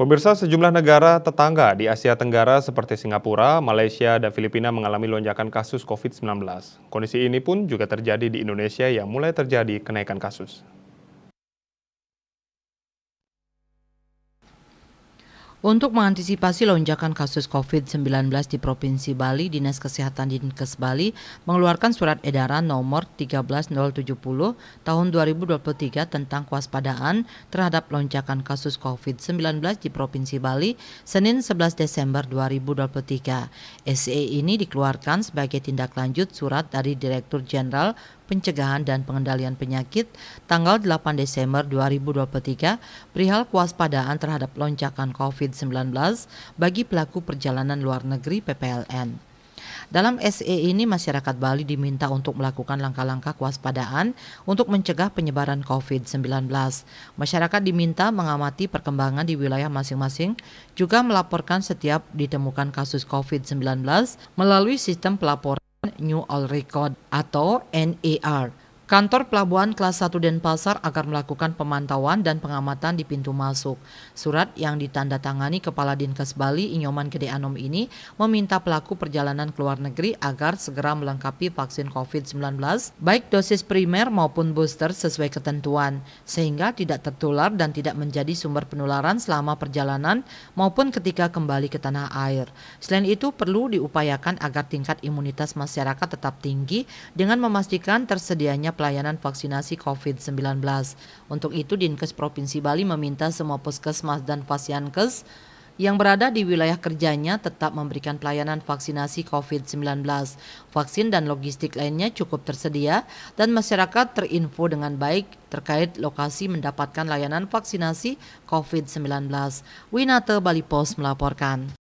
Pemirsa, sejumlah negara tetangga di Asia Tenggara seperti Singapura, Malaysia, dan Filipina mengalami lonjakan kasus COVID-19. Kondisi ini pun juga terjadi di Indonesia yang mulai terjadi kenaikan kasus. Untuk mengantisipasi lonjakan kasus COVID-19 di Provinsi Bali, Dinas Kesehatan Dinkes Bali mengeluarkan surat edaran nomor 13070 tahun 2023 tentang kewaspadaan terhadap lonjakan kasus COVID-19 di Provinsi Bali, Senin 11 Desember 2023. SE ini dikeluarkan sebagai tindak lanjut surat dari Direktur Jenderal Pencegahan dan Pengendalian Penyakit tanggal 8 Desember 2023 perihal kewaspadaan terhadap lonjakan COVID-19 bagi pelaku perjalanan luar negeri PPLN. Dalam SE ini masyarakat Bali diminta untuk melakukan langkah-langkah kewaspadaan untuk mencegah penyebaran COVID-19. Masyarakat diminta mengamati perkembangan di wilayah masing-masing, juga melaporkan setiap ditemukan kasus COVID-19 melalui sistem pelaporan New All Record atau NER. Kantor Pelabuhan Kelas 1 Denpasar agar melakukan pemantauan dan pengamatan di pintu masuk. Surat yang ditandatangani Kepala Dinkes Bali Inyoman Gede Anom ini meminta pelaku perjalanan ke luar negeri agar segera melengkapi vaksin COVID-19 baik dosis primer maupun booster sesuai ketentuan, sehingga tidak tertular dan tidak menjadi sumber penularan selama perjalanan maupun ketika kembali ke tanah air. Selain itu perlu diupayakan agar tingkat imunitas masyarakat tetap tinggi dengan memastikan tersedianya pelayanan vaksinasi COVID-19. Untuk itu, Dinkes Provinsi Bali meminta semua puskesmas dan fasyankes yang berada di wilayah kerjanya tetap memberikan pelayanan vaksinasi COVID-19. Vaksin dan logistik lainnya cukup tersedia dan masyarakat terinfo dengan baik terkait lokasi mendapatkan layanan vaksinasi COVID-19. Winate Bali Post melaporkan.